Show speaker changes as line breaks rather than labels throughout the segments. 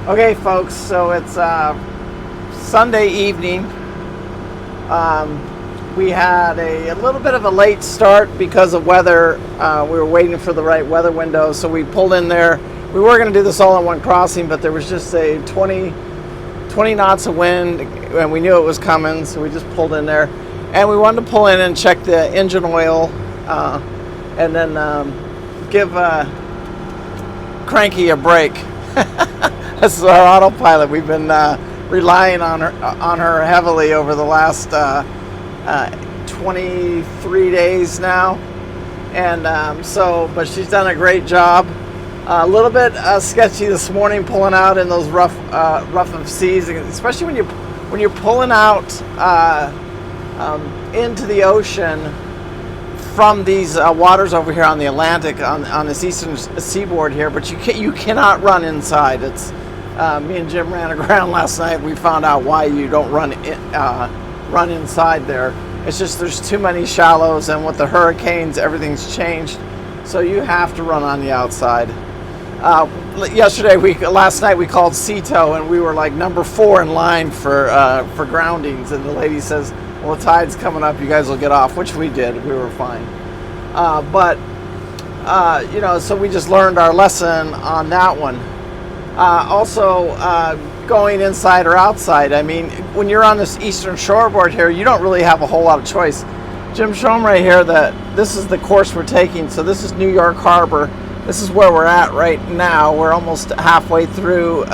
Okay, folks, so it's Sunday evening. We had a little bit of a late start because of weather. We were waiting for the right weather window, so we pulled in there. We were going to do this all in one crossing, but there was just a 20 knots of wind, and we knew it was coming, so we just pulled in there. And we wanted to pull in and check the engine oil, and then give Cranky a break. This is our autopilot. We've been relying on her heavily over the last 23 days now, and but she's done a great job. A little bit sketchy this morning, pulling out in those rough of seas, especially when you're pulling out into the ocean from these waters over here on the Atlantic, on this eastern seaboard here. But you cannot run inside. It's me and Jim ran aground last night. We found out why you don't run inside there. It's just there's too many shallows, and with the hurricanes, everything's changed. So you have to run on the outside. Last night we called Cito, and we were like number 4 in line for groundings. And the lady says, "Well, the tide's coming up. You guys will get off," which we did. We were fine. So we just learned our lesson on that one. Also, going inside or outside. I mean, when you're on this eastern shoreboard here, you don't really have a whole lot of choice. Jim, show them right here that this is the course we're taking. So this is New York Harbor. This is where we're at right now. We're almost halfway through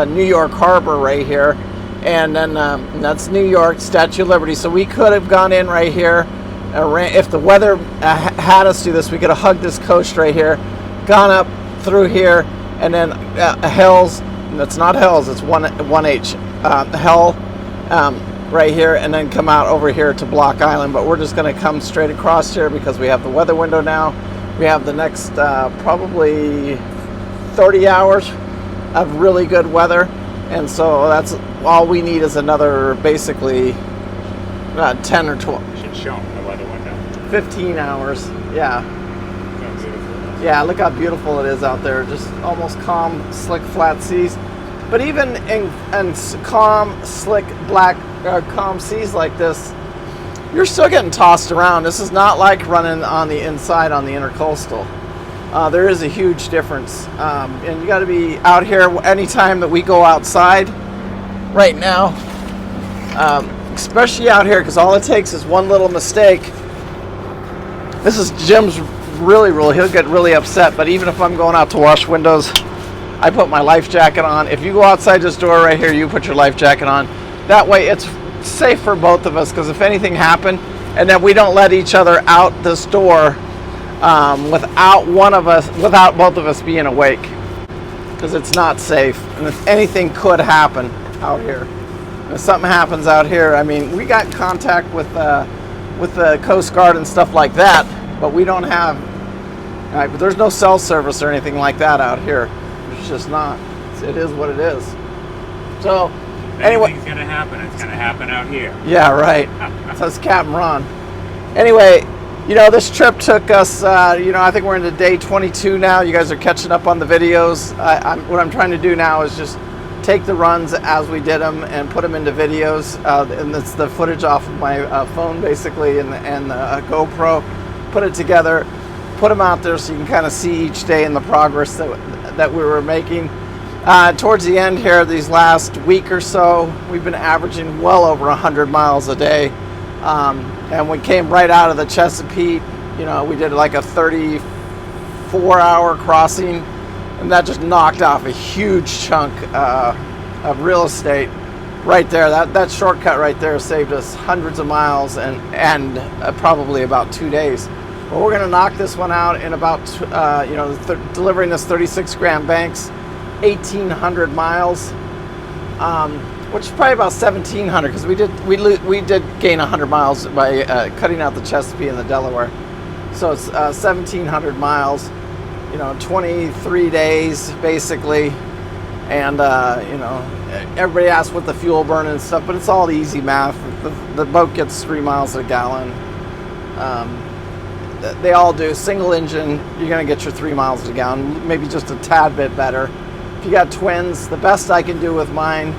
New York Harbor right here. And then that's New York, Statue of Liberty. So we could have gone in right here. If the weather had us do this, we could have hugged this coast right here, gone up through here, and then Hell's, that's not Hell's, it's 1H, Hell right here, and then come out over here to Block Island. But we're just going to come straight across here because we have the weather window now. We have the next probably 30 hours of really good weather. And so that's all we need is another basically 10 or 12.
You should show them the weather window.
15 hours, yeah. Yeah, look how beautiful it is out there. Just almost calm, slick, flat seas. But even in calm, slick, calm seas like this, you're still getting tossed around. This is not like running on the inside on the intercoastal. There is a huge difference. And you got to be out here anytime that we go outside right now, especially out here, because all it takes is one little mistake. This is Jim's really, he'll get really upset, but even if I'm going out to wash windows, I put my life jacket on. If you go outside this door right here, you put your life jacket on. That way it's safe for both of us, because if anything happened, and then we don't let each other out this door without both of us being awake, because it's not safe. And if anything could happen out here, if something happens out here, I mean, we got contact with the Coast Guard and stuff like that, but we don't have, but there's no cell service or anything like that out here. It's just not. It is what it is. So anyway,
anything's gonna happen. It's gonna happen out here.
Yeah, right. Says Captain Ron. Anyway, this trip took us, I think we're into day 22 now. You guys are catching up on the videos. What I'm trying to do now is just take the runs as we did them and put them into videos. And it's the footage off of my phone, basically, and the GoPro. Put it together, put them out there so you can kind of see each day and the progress that we were making. Towards the end here, these last week or so, we've been averaging well over 100 miles a day. And we came right out of the Chesapeake. We did like a 34-hour crossing, and that just knocked off a huge chunk of real estate right there. That shortcut right there saved us hundreds of miles and probably about 2 days. But we're going to knock this one out in about, delivering this 36-gram banks, 1,800 miles. Which is probably about 1,700, because we did gain 100 miles by cutting out the Chesapeake and the Delaware. So it's 1,700 miles, 23 days basically, and everybody asks what the fuel burn and stuff, but it's all easy math. The boat gets 3 miles a gallon. They all do. Single engine, you're going to get your 3 miles a gallon, maybe just a tad bit better. you got twins, the best I can do with mine,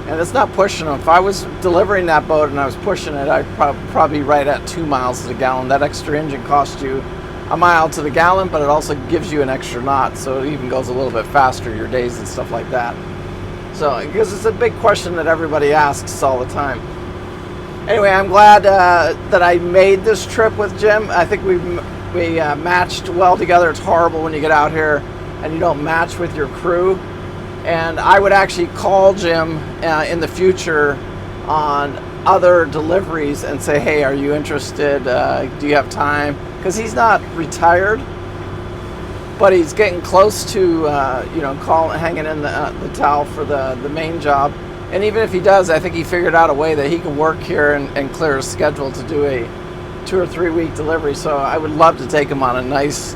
and it's not pushing them. If I was delivering that boat and I was pushing it, I'd probably be right at 2 miles to the gallon. That extra engine costs you a mile to the gallon, but it also gives you an extra knot, so it even goes a little bit faster your days and stuff like that. So, because it's a big question that everybody asks all the time. Anyway, I'm glad that I made this trip with Jim. I think we matched well together. It's horrible when you get out here and you don't match with your crew. And I would actually call Jim in the future on other deliveries and say, hey, are you interested? Do you have time? Because he's not retired, but he's getting close to, hanging in the towel for the main job. And even if he does, I think he figured out a way that he can work here and clear his schedule to do a 2 or 3 week delivery. So I would love to take him on a nice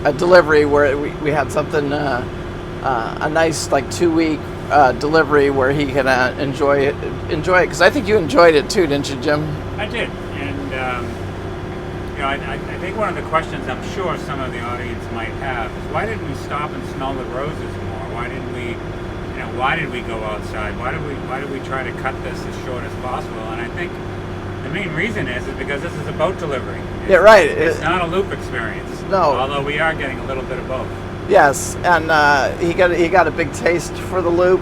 a delivery where we had something, a nice like 2 week delivery where he can enjoy it. Because I think you enjoyed it too, didn't you, Jim?
I did, and I think one of the questions I'm sure some of the audience might have is why didn't we stop and smell the roses more? Why didn't we? Why did we go outside? Why did we try to cut this as short as possible? And I think the main reason is because this is a boat delivery.
Yeah, right.
It's not a loop experience.
No.
Although we are getting a little bit of both.
Yes, and he got a big taste for the loop.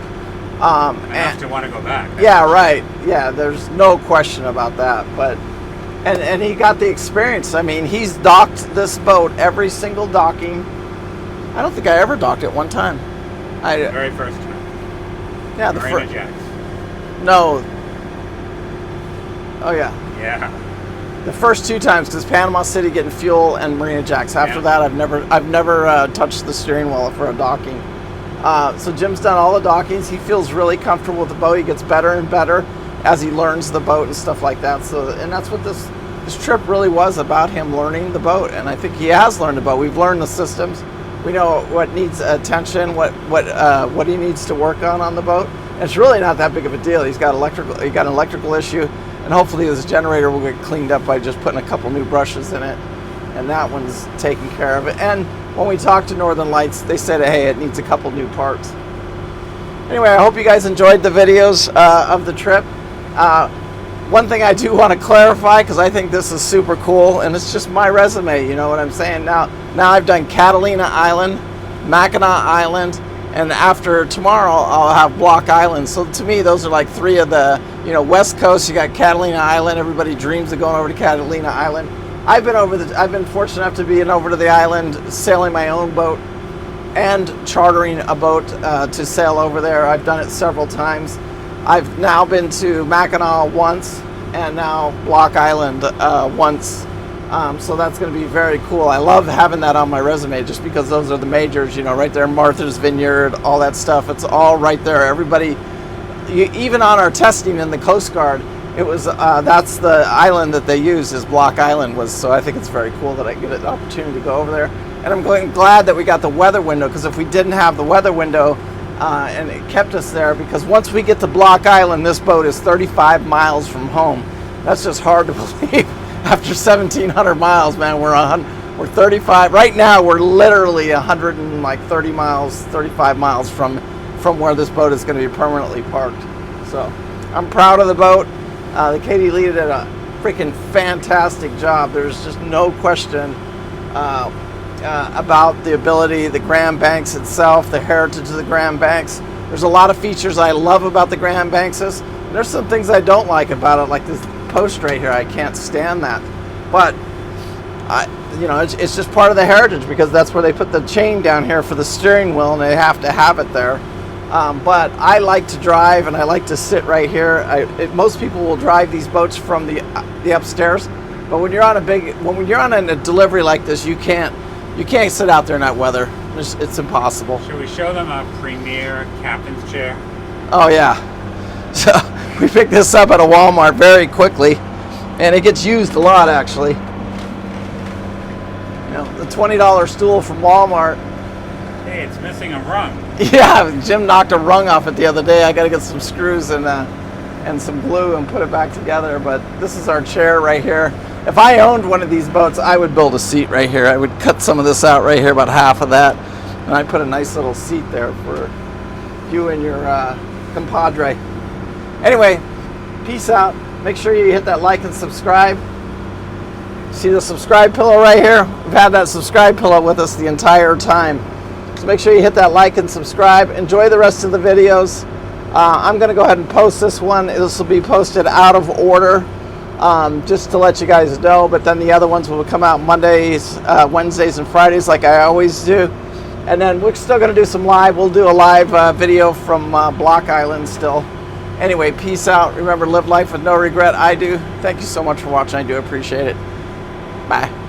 Enough to want to go back.
Yeah, right. Yeah, there's no question about that. But and he got the experience. I mean, he's docked this boat every single docking. I don't think I ever docked it one time.
The very first time.
Yeah, the
Marina Jacks.
No. Oh yeah.
Yeah.
The first 2 times, because Panama City getting fuel and Marina Jacks. After that, I've never touched the steering wheel for a docking. So Jim's done all the dockings. He feels really comfortable with the boat. He gets better and better as he learns the boat and stuff like that. So, and that's what this trip really was about, him learning the boat. And I think he has learned the boat. We've learned the systems. We know what needs attention, what he needs to work on the boat. And it's really not that big of a deal. He got an electrical issue, and hopefully his generator will get cleaned up by just putting a couple new brushes in it, and that one's taken care of. And when we talked to Northern Lights, they said, hey, it needs a couple new parts. Anyway, I hope you guys enjoyed the videos of the trip. One thing I do want to clarify, because I think this is super cool, and it's just my resume, you know what I'm saying? Now I've done Catalina Island, Mackinac Island, and after tomorrow I'll have Block Island. So to me, those are like 3 of the, West Coast. You got Catalina Island. Everybody dreams of going over to Catalina Island. I've been fortunate enough to be over to the island, sailing my own boat and chartering a boat to sail over there. I've done it several times. I've now been to Mackinac once, and now Block Island once. So that's going to be very cool. I love having that on my resume just because those are the majors, right there, Martha's Vineyard, all that stuff. It's all right there. Everybody, even on our testing in the Coast Guard, it was that's the island that they use is Block Island was. So I think it's very cool that I get an opportunity to go over there. And I'm glad that we got the weather window, because if we didn't have the weather window, and it kept us there, because once we get to Block Island, this boat is 35 miles from home. That's just hard to believe. After 1,700 miles, man, we're 35. Right now, we're literally 130 miles, 35 miles from where this boat is going to be permanently parked. So I'm proud of the boat. The Katie Lee did a freaking fantastic job. There's just no question about the ability, the Grand Banks itself, the heritage of the Grand Banks. There's a lot of features I love about the Grand Banks. There's some things I don't like about it, like this post right here. I can't stand that. But it's just part of the heritage, because that's where they put the chain down here for the steering wheel, and they have to have it there. But I like to drive, and I like to sit right here. Most people will drive these boats from the upstairs, but when you're on a delivery like this, you can't sit out there in that weather. It's impossible.
Should we show them a premier captain's chair?
Oh yeah. So we picked this up at a Walmart very quickly, and it gets used a lot, actually. The $20 stool from Walmart.
Hey, it's missing a rung.
Yeah, Jim knocked a rung off it the other day. I got to get some screws and some glue and put it back together. But this is our chair right here. If I owned one of these boats, I would build a seat right here. I would cut some of this out right here, about half of that, And I put a nice little seat there for you and your compadre. Anyway, peace out. Make sure you hit that like and subscribe. See the subscribe pillow right here? We've had that subscribe pillow with us the entire time. So make sure you hit that like and subscribe. Enjoy the rest of the videos. I'm going to go ahead and post this one. This will be posted out of order, just to let you guys know. But then the other ones will come out Mondays, Wednesdays, and Fridays like I always do. And then we're still going to do some live. We'll do a live video from Block Island still. Anyway, peace out. Remember, live life with no regret. I do. Thank you so much for watching. I do appreciate it. Bye.